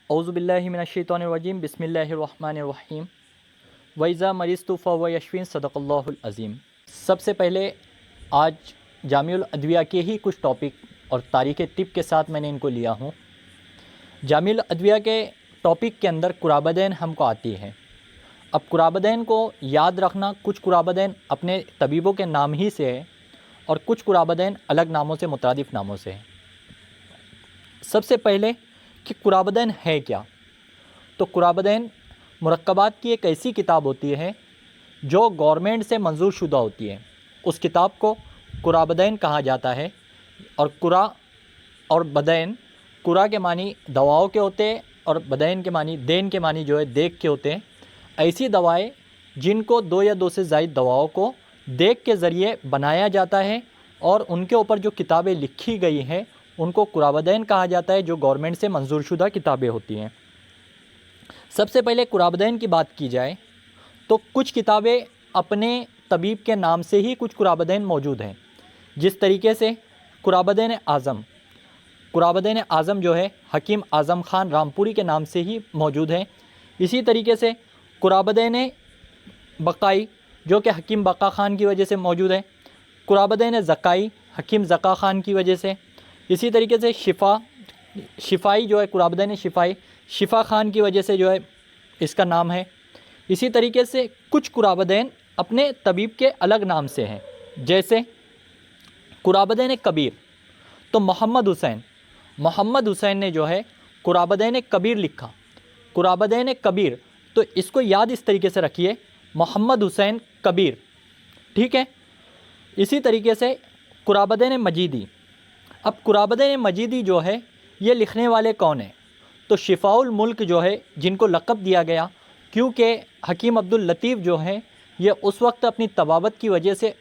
اعوذ باللہ من الشیطان الرجیم بسم اللہ الرحمن الرحیم وَإِذَا مَرِضْتُ فَهُوَ يَشْفِينِ صدق اللہ العظیم۔ سب سے پہلے آج جامع الادویہ کے ہی کچھ ٹاپک اور تاریخ طب کے ساتھ میں نے ان کو لیا ہوں۔ جامع الادویہ کے ٹاپک کے اندر قرابدین ہم کو آتی ہے۔ اب قرابدین کو یاد رکھنا، کچھ قرابدین اپنے طبیبوں کے نام ہی سے ہے اور کچھ قرابدین الگ ناموں سے، مترادف ناموں سے ہے۔ سب سے پہلے کہ قرابدین ہے کیا؟ تو قرابدین مرکبات کی ایک ایسی کتاب ہوتی ہے جو گورنمنٹ سے منظور شدہ ہوتی ہے۔ اس کتاب کو قرابدین کہا جاتا ہے۔ اور قرا اور بدین، قرا کے معنی دواؤں کے ہوتے ہیں اور بدین کے معنی، دین کے معنی جو ہے دیگ کے ہوتے ہیں۔ ایسی دوائیں جن کو دو یا دو سے زائد دواؤں کو دیگ کے ذریعے بنایا جاتا ہے اور ان کے اوپر جو کتابیں لکھی گئی ہیں ان کو قرابدین کہا جاتا ہے، جو گورنمنٹ سے منظور شدہ کتابیں ہوتی ہیں۔ سب سے پہلے قرابدین کی بات کی جائے تو کچھ کتابیں اپنے طبیب کے نام سے ہی کچھ قرابدین موجود ہیں، جس طریقے سے قرابدین اعظم، قرابدین اعظم جو ہے حکیم اعظم خان رامپوری کے نام سے ہی موجود ہے۔ اسی طریقے سے قرابدین بقائی جو کہ حکیم بقا خان کی وجہ سے موجود ہے، قرابدین زکائی حکیم زکا خان کی وجہ سے، اسی طریقے سے شفائی جو ہے قرابدین شفائی شفا خان کی وجہ سے جو ہے اس کا نام ہے۔ اسی طریقے سے کچھ قرابدین اپنے طبیب کے الگ نام سے ہیں، جیسے قرابدین کبیر۔ تو محمد حسین نے جو ہے قرابدین کبیر لکھا۔ قرابدین کبیر، تو اس کو یاد اس طریقے سے رکھیے، محمد حسین کبیر، ٹھیک ہے۔ اسی طریقے سے قرابدین مجیدی۔ اب قرابدین مجیدی جو ہے یہ لکھنے والے کون ہیں؟ تو شفاء الملک جو ہے، جن کو لقب دیا گیا کیونکہ حکیم عبداللطیف جو ہیں یہ اس وقت اپنی طبابت کی وجہ سے،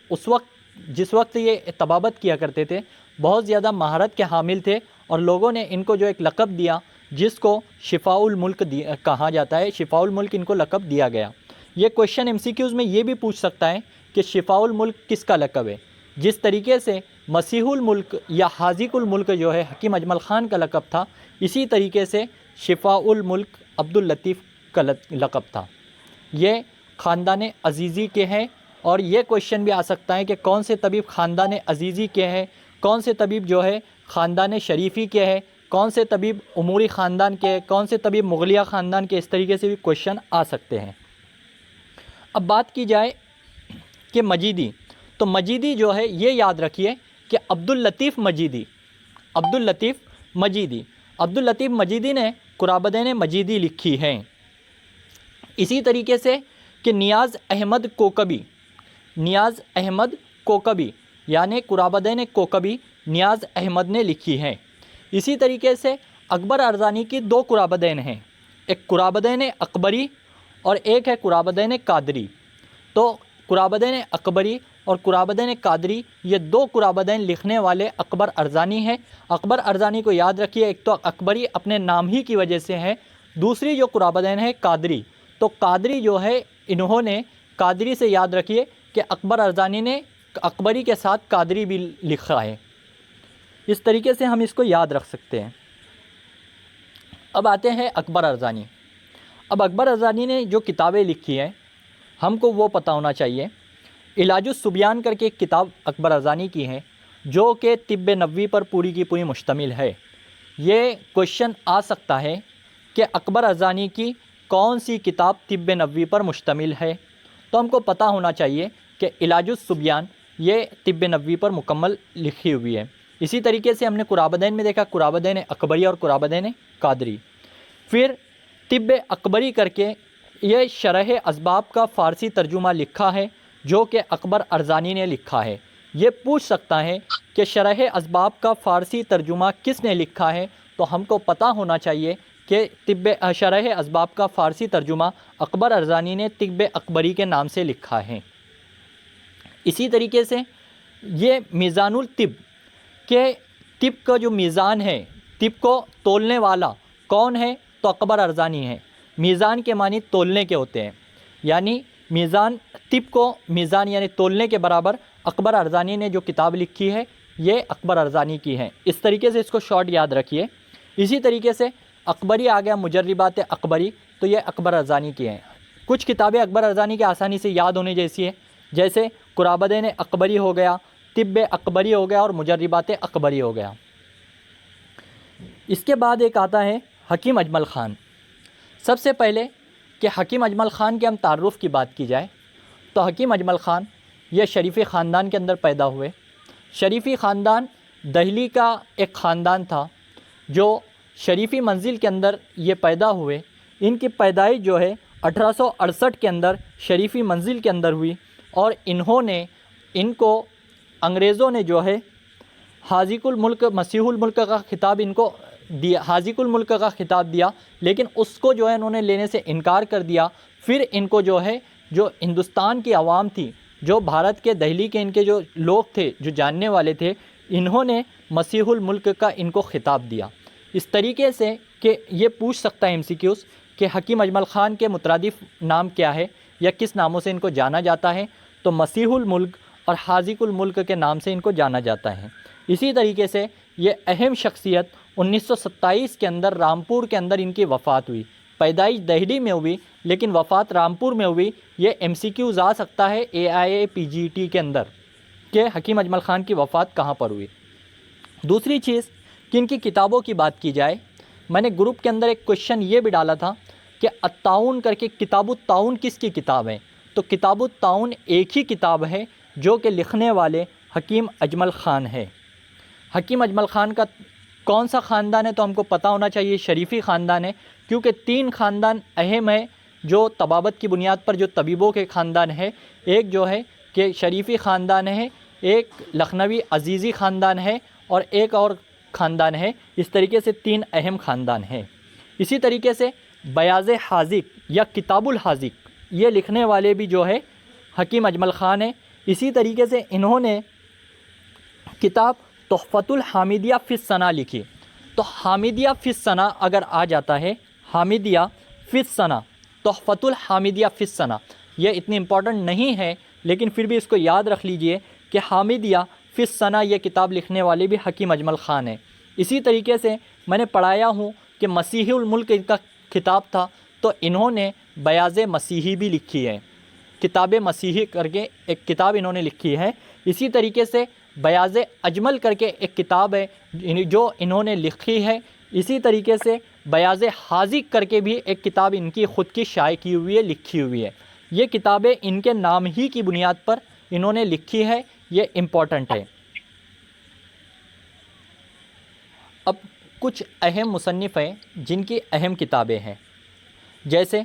جس وقت یہ طبابت کیا کرتے تھے، بہت زیادہ مہارت کے حامل تھے اور لوگوں نے ان کو جو ایک لقب دیا جس کو شفاء الملک کہا جاتا ہے۔ شفاء الملک ان کو لقب دیا گیا۔ یہ کویشچن MCQs میں یہ بھی پوچھ سکتا ہے کہ شفاء الملک کس کا لقب ہے؟ جس طریقے سے مسیح الملک یا حاذق الملک جو ہے حکیم اجمل خان کا لقب تھا، اسی طریقے سے شفاء الملک عبداللطیف کا لقب تھا۔ یہ خاندان عزیزی کے ہیں اور یہ کویشچن بھی آ سکتا ہے کہ کون سے طبیب خاندان عزیزی کے ہیں، کون سے طبیب جو ہے خاندان شریفی کے ہیں، کون سے طبیب اموری خاندان کے ہیں، کون سے طبیب مغلیہ خاندان کے، اس طریقے سے بھی کویشچن آ سکتے ہیں۔ اب بات کی جائے کہ مجیدی، تو مجیدی جو ہے یہ یاد رکھیے کہ عبداللطیف مجیدی نے قرابدین مجیدی لکھی ہیں۔ اسی طریقے سے کہ نیاز احمد کوکبی یعنی قرابدین کوکبی نیاز احمد نے لکھی ہیں۔ اسی طریقے سے اکبر ارزانی کی دو قرابدین ہیں، ایک قرابدین اکبری اور ایک ہے قرابدین قادری۔ تو قرابدین اکبری اور قرابدین قادری، یہ دو قرابدین لکھنے والے اکبر ارزانی ہیں۔ اکبر ارزانی کو یاد رکھیے، ایک تو اکبری اپنے نام ہی کی وجہ سے ہے، دوسری جو قرابدین ہے قادری۔ تو قادری جو ہے، انہوں نے قادری سے یاد رکھیے کہ اکبر ارزانی نے اکبری کے ساتھ قادری بھی لکھا ہے۔ اس طریقے سے ہم اس کو یاد رکھ سکتے ہیں۔ اب آتے ہیں اکبر ارزانی۔ اب اکبر ارزانی نے جو کتابیں لکھی ہیں ہم کو وہ پتہ ہونا چاہیے۔ علاج الصبیان کر کے ایک کتاب اکبر ارزانی کی ہے جو کہ طب نبوی پر پوری کی پوری مشتمل ہے۔ یہ کویشچن آ سکتا ہے کہ اکبر ارزانی کی کون سی کتاب طب نبوی پر مشتمل ہے؟ تو ہم کو پتہ ہونا چاہیے کہ علاج الصبیان یہ طب نبوی پر مکمل لکھی ہوئی ہے۔ اسی طریقے سے ہم نے قرابدین میں دیکھا قرابدین اکبری اور قرابدین قادری۔ پھر طب اکبری کر کے یہ شرح اسباب کا فارسی ترجمہ لکھا ہے جو کہ اکبر ارزانی نے لکھا ہے۔ یہ پوچھ سکتا ہے کہ شرح اسباب کا فارسی ترجمہ کس نے لکھا ہے؟ تو ہم کو پتہ ہونا چاہیے کہ شرح اسباب کا فارسی ترجمہ اکبر ارزانی نے طب اکبری کے نام سے لکھا ہے۔ اسی طریقے سے یہ میزان الطب کہ طب کا جو میزان ہے، طب کو تولنے والا کون ہے؟ تو اکبر ارزانی ہے۔ میزان کے معنی تولنے کے ہوتے ہیں، یعنی میزان، طب کو میزان یعنی تولنے کے برابر اکبر ارزانی نے جو کتاب لکھی ہے یہ اکبر ارزانی کی ہے۔ اس طریقے سے اس کو شارٹ یاد رکھیے۔ اسی طریقے سے اکبری آ گیا، مجربات اکبری، تو یہ اکبر ارزانی کی ہیں۔ کچھ کتابیں اکبر ارزانی کی آسانی سے یاد ہونے جیسی ہے، جیسے قرابدین اکبری ہو گیا، طب اکبری ہو گیا اور مجربات اکبری ہو گیا۔ اس کے بعد ایک آتا ہے حکیم اجمل خان۔ سب سے پہلے کہ حکیم اجمل خان کے ہم تعارف کی بات کی جائے تو حکیم اجمل خان یہ شریفی خاندان کے اندر پیدا ہوئے۔ شریفی خاندان دہلی کا ایک خاندان تھا جو شریفی منزل کے اندر یہ پیدا ہوئے۔ ان کی پیدائش جو ہے 1868 کے اندر شریفی منزل کے اندر ہوئی، اور ان کو انگریزوں نے جو ہے حاذق الملک، مسیح الملک کا خطاب ان کو دیا، حاذق الملک کا خطاب دیا، لیکن اس کو جو ہے انہوں نے لینے سے انکار کر دیا۔ پھر ان کو جو ہے جو ہندوستان کی عوام تھی، جو بھارت کے دہلی کے ان کے جو لوگ تھے، جو جاننے والے تھے، انہوں نے مسیح الملک کا ان کو خطاب دیا۔ اس طریقے سے کہ یہ پوچھ سکتا ہے ایم سی کیوز کہ حکیم اجمل خان کے مترادف نام کیا ہے یا کس ناموں سے ان کو جانا جاتا ہے، تو مسیح الملک اور حاذق الملک کے نام سے ان کو جانا جاتا ہے۔ اسی طریقے سے یہ اہم شخصیت 1927 کے اندر رامپور کے اندر ان کی وفات ہوئی۔ پیدائش دہلی میں ہوئی لیکن وفات رامپور میں ہوئی۔ یہ ایم سی کیوز آ سکتا ہے AIA-PGT کے اندر کہ حکیم اجمل خان کی وفات کہاں پر ہوئی۔ دوسری چیز کہ ان کی کتابوں کی بات کی جائے، میں نے گروپ کے اندر ایک کوشچن یہ بھی ڈالا تھا کہ الطاعون کر کے کتاب الطاعون کس کی کتاب ہے، تو کتاب الطاعون ایک ہی کتاب ہے جو کہ لکھنے والے حکیم اجمل خان ہے۔ حکیم اجمل خان کا کون سا خاندان ہے تو ہم کو پتہ ہونا چاہیے، شریفی خاندان ہے، کیونکہ 3 خاندان اہم ہے جو طبابت کی بنیاد پر جو طبیبوں کے خاندان ہے۔ ایک جو ہے کہ شریفی خاندان ہے، ایک لکھنوی عزیزی خاندان ہے، اور ایک اور خاندان ہے۔ اس طریقے سے 3 اہم خاندان ہیں۔ اسی طریقے سے بیاض حاذق یا کتاب الحاذق یہ لکھنے والے بھی جو ہے حکیم اجمل خان ہیں۔ اسی طریقے سے انہوں نے کتاب تحفۃ الحامدیہ فی الثنا لکھی۔ تو حامدیہ فی الثنا اگر آ جاتا ہے، حامدیہ فی الثنا، تحفۃ الحامدیہ فی الثنا، یہ اتنی امپورٹنٹ نہیں ہے لیکن پھر بھی اس کو یاد رکھ لیجئے کہ حامدیہ فی الثنا یہ کتاب لکھنے والے بھی حکیم اجمل خان ہیں۔ اسی طریقے سے میں نے پڑھایا ہوں کہ مسیح الملک ان کا خطاب تھا، تو انہوں نے بیاض مسیحی بھی لکھی ہے، کتاب مسیحی کر کے ایک کتاب انہوں نے لکھی ہے۔ اسی طریقے سے بیاض اجمل کر کے ایک کتاب ہے جو انہوں نے لکھی ہے۔ اسی طریقے سے بیاض حاذق کر کے بھی ایک کتاب ان کی خود کی شائع کی ہوئی ہے، لکھی ہوئی ہے۔ یہ کتابیں ان کے نام ہی کی بنیاد پر انہوں نے لکھی ہے، یہ امپورٹنٹ ہے۔ اب کچھ اہم مصنف ہیں جن کی اہم کتابیں ہیں، جیسے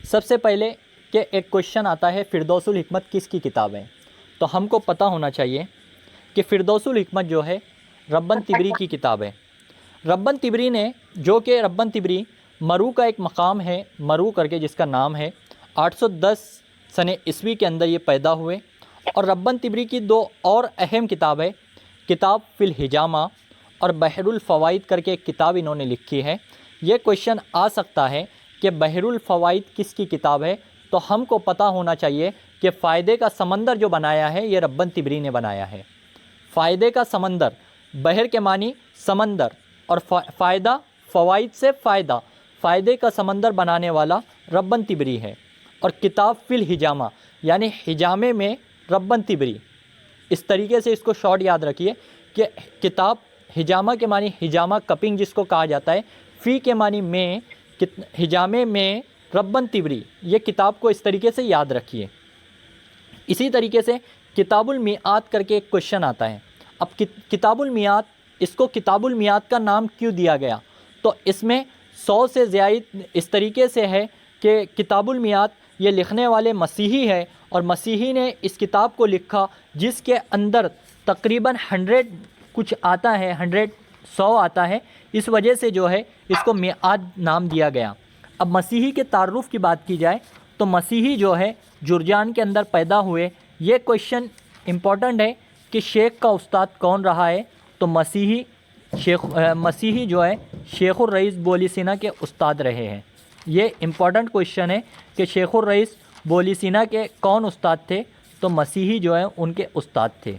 سب سے پہلے کہ ایک کوشچن آتا ہے فردوس الحکمت کس کی کتاب ہے، تو ہم کو پتہ ہونا چاہیے کہ فردوس الحکمت جو ہے ربن تبری کی کتاب ہے۔ ربن تبری نے، جو کہ ربن تبری مرو کا ایک مقام ہے، مرو کر کے جس کا نام ہے، 810 سن عیسوی کے اندر یہ پیدا ہوئے۔ اور ربن تبری کی 2 اور اہم کتاب ہے، کتاب فی الحجامہ اور بحر الفوائد کر کے ایک کتاب انہوں نے لکھی ہے۔ یہ کوشچن آ سکتا ہے کہ بحر الفوائد کس کی کتاب ہے، تو ہم کو پتہ ہونا چاہیے کہ فائدے کا سمندر جو بنایا ہے یہ ربن تبری نے بنایا ہے۔ فائدے کا سمندر، بحر کے معنی سمندر، اور فائدہ فوائد سے فائدہ، فائدے کا سمندر بنانے والا ربن تبری ہے۔ اور کتاب فی الحجامہ یعنی حجامے میں ربن تبری، اس طریقے سے اس کو شارٹ یاد رکھیے کہ کتاب حجامہ کے معنی حجامہ کپنگ جس کو کہا جاتا ہے، فی کے معنی میں، حجامے میں ربن تبری، یہ کتاب کو اس طریقے سے یاد رکھیے۔ اسی طریقے سے کتاب المیعاد کر کے ایک کوشچن آتا ہے۔ اب کتاب المیعاد، اس کو کتاب المیعاد کا نام کیوں دیا گیا، تو اس میں 100 سے زائد اس طریقے سے ہے کہ کتاب المیعاد یہ لکھنے والے مسیحی ہے، اور مسیحی نے اس کتاب کو لکھا جس کے اندر تقریباً 100 کچھ آتا ہے، 100 آتا ہے، اس وجہ سے جو ہے اس کو میعاد نام دیا گیا۔ اب مسیحی کے تعارف کی بات کی جائے تو مسیحی جو ہے جرجان کے اندر پیدا ہوئے۔ یہ کوشچن امپورٹنٹ ہے کہ شیخ کا استاد کون رہا ہے، تو مسیحی جو ہے شیخ الرئیس بولی سینا کے استاد رہے ہیں۔ یہ امپورٹنٹ کوشچن ہے کہ شیخ الرئیس بولی سینا کے کون استاد تھے، تو مسیحی جو ہے ان کے استاد تھے۔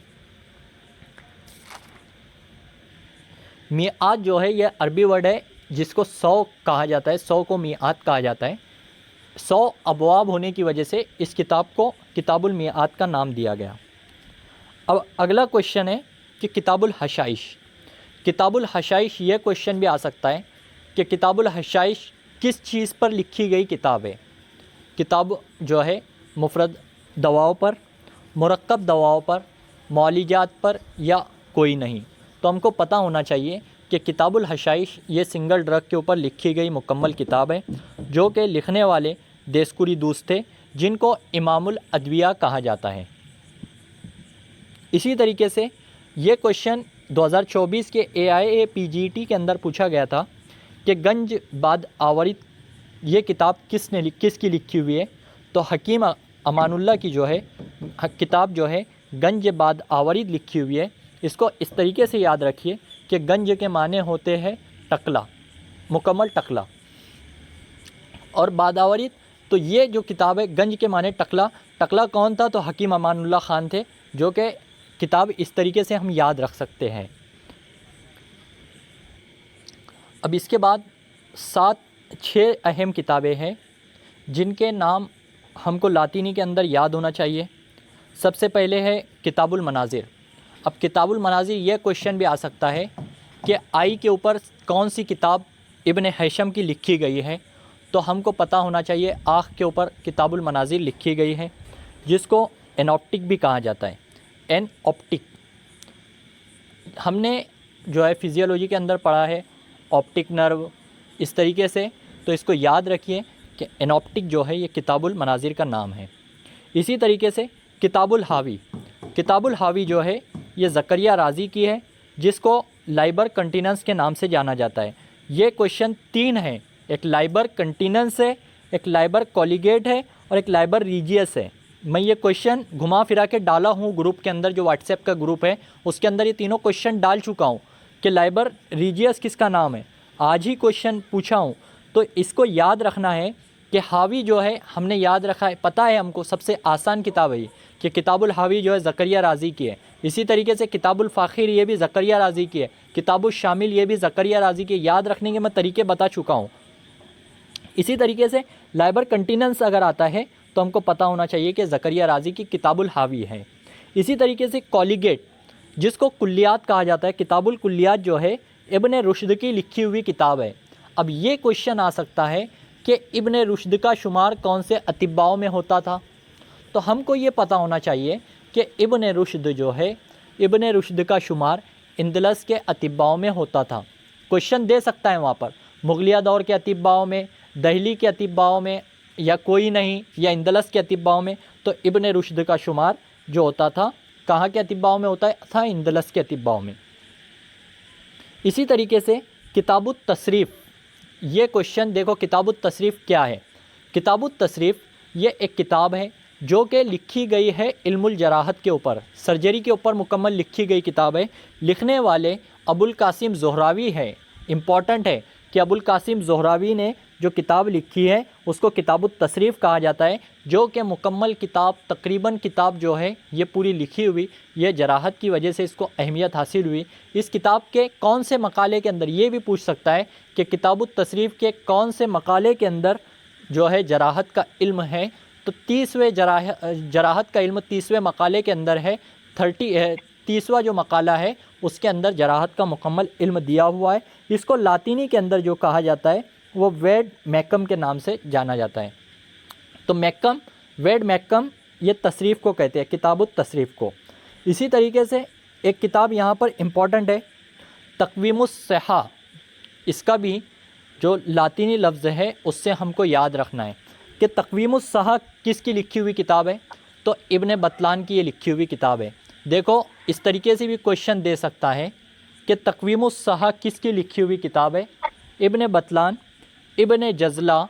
میعاد جو ہے یہ عربی ورڈ ہے جس کو 100 کہا جاتا ہے، 100 کو میعاد کہا جاتا ہے، 100 ابواب ہونے کی وجہ سے اس کتاب کو کتاب المیعاد کا نام دیا گیا۔ اب اگلا کویشچن ہے کہ کتاب الحشائش۔ کتاب الحشائش یہ کویشچن بھی آ سکتا ہے کہ کتاب الحشائش کس چیز پر لکھی گئی کتاب ہے؟ کتاب جو ہے مفرد دواؤں پر، مرکب دواؤں پر، معالجات پر، یا کوئی نہیں؟ تو ہم کو پتہ ہونا چاہیے کہ کتاب الحشائش یہ سنگل ڈرگ کے اوپر لکھی گئی مکمل کتاب ہے، جو کہ لکھنے والے دیسکوری دوست تھے، جن کو امام الادویہ کہا جاتا ہے۔ اسی طریقے سے یہ کویشچن 2024 کے AIAPGT کے اندر پوچھا گیا تھا کہ گنج باد آورت یہ کتاب کس کی لکھی ہوئی ہے؟ تو حکیم امان اللہ کی جو ہے کتاب جو ہے گنج باد آورت لکھی ہوئی ہے۔ اس کو اس طریقے سے یاد رکھیے کہ گنج کے معنی ہوتے ہیں ٹکلا، مکمل ٹکلا، اور باد آورت تو یہ جو کتاب ہے گنج کے معنی ٹکلا، ٹکلا کون تھا؟ تو حکیم امان اللہ خان تھے، جو کہ کتاب اس طریقے سے ہم یاد رکھ سکتے ہیں۔ اب اس کے بعد 6 اہم کتابیں ہیں جن کے نام ہم کو لاطینی کے اندر یاد ہونا چاہیے۔ سب سے پہلے ہے کتاب المناظر۔ اب کتاب المناظر یہ کویشچن بھی آ سکتا ہے کہ آئی کے اوپر کون سی کتاب ابن ہیثم کی لکھی گئی ہے؟ تو ہم کو پتہ ہونا چاہیے آنکھ کے اوپر کتاب المناظر لکھی گئی ہے، جس کو اینوپٹک بھی کہا جاتا ہے۔ این آپٹک ہم نے جو ہے فزیولوجی کے اندر پڑھا ہے، آپٹک نرو اس طریقے سے، تو اس کو یاد رکھیے کہ اینوپٹک جو ہے یہ کتاب المناظر کا نام ہے۔ اسی طریقے سے کتاب الحاوی، کتاب الحاوی جو ہے یہ زکریا رازی کی ہے، جس کو لائبر کنٹیننس کے نام سے جانا جاتا ہے۔ یہ کویشچن 3 ہیں، ایک لائبر کنٹیننس ہے، ایک لائبر کولیگیٹ ہے، اور ایک لائبر ریجیس ہے۔ میں یہ کویشچن گھما پھرا کے ڈالا ہوں گروپ کے اندر، جو واٹس ایپ کا گروپ ہے اس کے اندر یہ تینوں کویشچن ڈال چکا ہوں کہ لائبر ریجیس کس کا نام ہے۔ آج ہی کویشچن پوچھا ہوں، تو اس کو یاد رکھنا ہے کہ حاوی جو ہے ہم نے یاد رکھا ہے، پتہ ہے ہم کو سب سے آسان کتاب ہے یہ، کہ کتاب الحاوی جو ہے زکریا رازی کی ہے۔ اسی طریقے سے کتاب الفاخر یہ بھی زکریا رازی کی ہے، کتاب الشامل یہ بھی زکریا رازی کی ہے۔ یاد رکھنے کے میں طریقے بتا چکا ہوں۔ اسی طریقے سے لائبر کنٹیننس اگر آتا ہے تو ہم کو پتہ ہونا چاہیے کہ زکریا رازی کی کتاب الحاوی ہے۔ اسی طریقے سے کولیگیٹ جس کو کلیات کہا جاتا ہے، کتاب الکلیات جو ہے ابن رشد کی لکھی ہوئی کتاب ہے۔ اب یہ کویشچن آ سکتا ہے کہ ابن رشد کا شمار کون سے اطباؤں میں ہوتا تھا؟ تو ہم کو یہ پتہ ہونا چاہیے کہ ابن رشد جو ہے ابن رشد کا شمار اندلس کے اطباؤں میں ہوتا تھا۔ کویشچن دے سکتا ہے وہاں پر مغلیہ دور کے اطباؤں میں، دہلی کے اطباؤں میں، یا کوئی نہیں، یا اندلس کے اطباؤں میں۔ تو ابن رشد کا شمار جو ہوتا تھا کہاں کے اطباؤں میں ہوتا تھا؟ اندلس کے اطباؤں میں۔ اسی طریقے سے کتاب التصریف، یہ کویشچن دیکھو کتاب التصریف کیا ہے؟ کتاب التصریف یہ ایک کتاب ہے جو کہ لکھی گئی ہے علم الجراحت کے اوپر، سرجری کے اوپر مکمل لکھی گئی کتاب ہے۔ لکھنے والے ابو القاسم زہراوی ہے۔ امپورٹنٹ ہے کہ ابو القاسم زہراوی نے جو کتاب لکھی ہے اس کو کتاب التصریف کہا جاتا ہے، جو کہ مکمل کتاب تقریباً کتاب جو ہے یہ پوری لکھی ہوئی، یہ جراحت کی وجہ سے اس کو اہمیت حاصل ہوئی۔ اس کتاب کے کون سے مقالے کے اندر، یہ بھی پوچھ سکتا ہے کہ کتاب التصریف کے کون سے مقالے کے اندر جو ہے جراحت کا علم ہے؟ تو 30ویں جراحت کا علم 30ویں مقالے کے اندر ہے۔ 30واں جو مقالہ ہے اس کے اندر جراحت کا مکمل علم دیا ہوا ہے۔ اس کو لاطینی کے اندر جو کہا جاتا ہے وہ ویڈ میکم کے نام سے جانا جاتا ہے۔ تو میکم، ویڈ میکم یہ تصریف کو کہتے ہیں، کتاب التصریف کو۔ اسی طریقے سے ایک کتاب یہاں پر امپورٹنٹ ہے تقویم الصحہ، اس کا بھی جو لاطینی لفظ ہے اس سے ہم کو یاد رکھنا ہے کہ تقویم الصحہ کس کی لکھی ہوئی کتاب ہے؟ تو ابن بطلان کی یہ لکھی ہوئی کتاب ہے۔ دیکھو اس طریقے سے بھی کویشچن دے سکتا ہے کہ تقویم الصحہ کس کی لکھی ہوئی کتاب ہے؟ ابن بطلان، ابن جزلہ،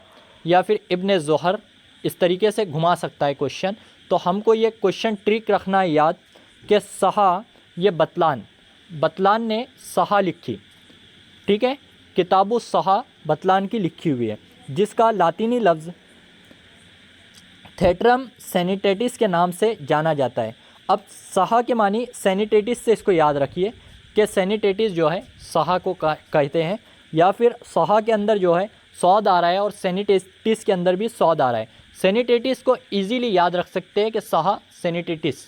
یا پھر ابن زہر، اس طریقے سے گھما سکتا ہے کویشچن۔ تو ہم کو یہ کویشچن ٹرک رکھنا ہے یاد کہ صحہ یہ بطلان نے صحہ لکھی، ٹھیک ہے؟ کتاب الصحہ بطلان کی لکھی ہوئی ہے، جس کا لاطینی لفظ تھیٹرم سینیٹیٹس کے نام سے جانا جاتا ہے۔ اب صحہ کے معنی سینیٹیٹس سے اس کو یاد رکھیے کہ سینیٹیٹس جو ہے صحہ کو کہتے ہیں۔ یا پھر صحا کے اندر جو ہے صاد آ رہا ہے اور سینیٹیٹس کے اندر بھی صاد آ رہا ہے. سینیٹیٹس کو ایزیلی یاد رکھ سکتے ہیں کہ صحا سینیٹیٹس.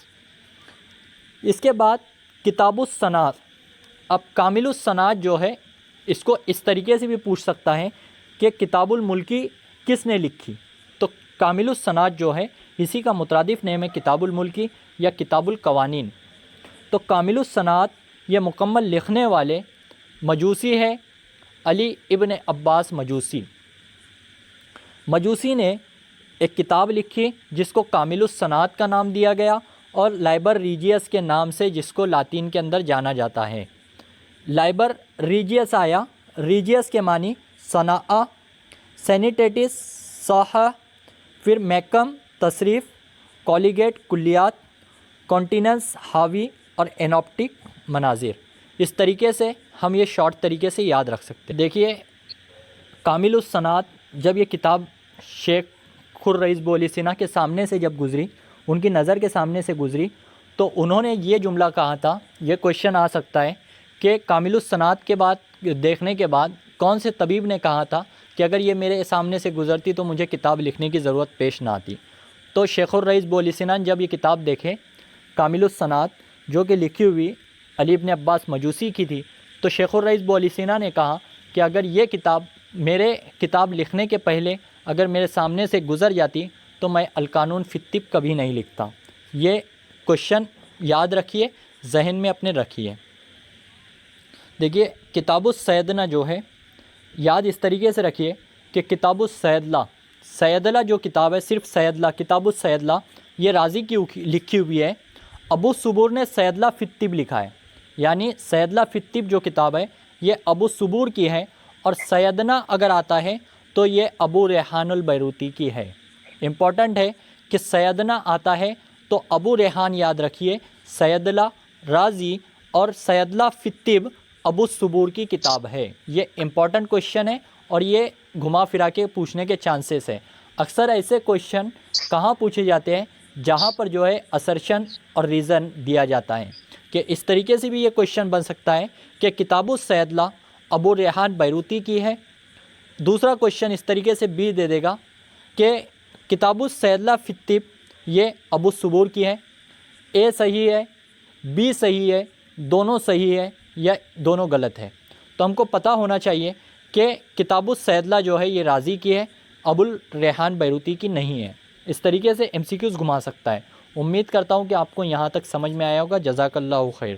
اس کے بعد کتاب الصنعت. اب کامل الصنعت جو ہے اس کو اس طریقے سے بھی پوچھ سکتا ہے کہ کتاب الملکی کس نے لکھی. تو کامل الصنعت جو ہے اسی کا مترادف نیم ہے کتاب الملکی یا کتاب القوانین. تو کامل الصنعت یہ مکمل لکھنے والے مجوسی ہے علی ابن عباس مجوسی. مجوسی نے ایک کتاب لکھی جس کو کامل الصنعت کا نام دیا گیا اور لائبر ریجیس کے نام سے جس کو لاطین کے اندر جانا جاتا ہے. لائبر ریجیس آیا، ریجیس کے معنی صنعہ، سینیٹیٹس صحہ، پھر میکم تصریف، کولیگیٹ کلیات، کانٹیننس حاوی اور اینوپٹک مناظر. اس طریقے سے ہم یہ شارٹ طریقے سے یاد رکھ سکتے ہیں. دیکھیے کامل الصنعت جب یہ کتاب شیخ خررئیس بولی سینا کے سامنے سے جب گزری، ان کی نظر کے سامنے سے گزری، تو انہوں نے یہ جملہ کہا تھا. یہ کویشچن آ سکتا ہے کہ کامل الصنعت کے بعد دیکھنے کے بعد کون سے طبیب نے کہا تھا کہ اگر یہ میرے سامنے سے گزرتی تو مجھے کتاب لکھنے کی ضرورت پیش نہ آتی. تو شیخ الرئیس بولی سینا جب یہ کتاب دیکھے کامل الصنعت جو کہ لکھی ہوئی علی ابن عباس مجوسی کی تھی، تو شیخ الرئیس بولی سینا نے کہا کہ اگر یہ کتاب میرے کتاب لکھنے کے پہلے اگر میرے سامنے سے گزر جاتی تو میں القانون فی الطب کبھی نہیں لکھتا. یہ کویشچن یاد رکھیے، ذہن میں اپنے رکھیے. دیکھیے کتاب الصیدلہ جو ہے یاد اس طریقے سے رکھیے کہ کتاب الصیدلہ، صیدلہ جو کتاب ہے صرف صیدلہ، کتاب الصیدلہ یہ رازی کی لکھی ہوئی ہے. ابو الصبور نے صیدلہ فی الطب لکھا ہے، یعنی صیدلہ فی الطب جو کتاب ہے یہ ابو الصبور کی ہے، اور سیدنا اگر آتا ہے تو یہ ابو ریحان البیروتی کی ہے. امپورٹنٹ ہے کہ سیدنا آتا ہے تو ابو ریحان یاد رکھیے، سیدلہ رازی اور سیدلہ فی الطب ابو الصبور کی کتاب ہے. یہ امپورٹنٹ کویشچن ہے اور یہ گھما پھرا کے پوچھنے کے چانسز ہے. اکثر ایسے کویشچن کہاں پوچھے جاتے ہیں جہاں پر جو ہے اسرشن اور ریزن دیا جاتا ہے. کہ اس طریقے سے بھی یہ کویشچن بن سکتا ہے کہ کتاب الصیدلہ ابو ریحان بیروتی کی ہے. دوسرا کویشچن اس طریقے سے بھی دے دے گا کہ کتاب الصیدلہ فی الطب یہ ابو الصبور کی ہے. اے صحیح ہے، بی صحیح ہے، دونوں صحیح ہے یا دونوں غلط ہے. تو ہم کو پتہ ہونا چاہیے کہ کتاب الصیدلہ جو ہے یہ رازی کی ہے، ابو الریحان بیروتی کی نہیں ہے. اس طریقے سے ایم سی کیوز گھما سکتا ہے. امید کرتا ہوں کہ آپ کو یہاں تک سمجھ میں آیا ہوگا. جزاک اللہ خیر.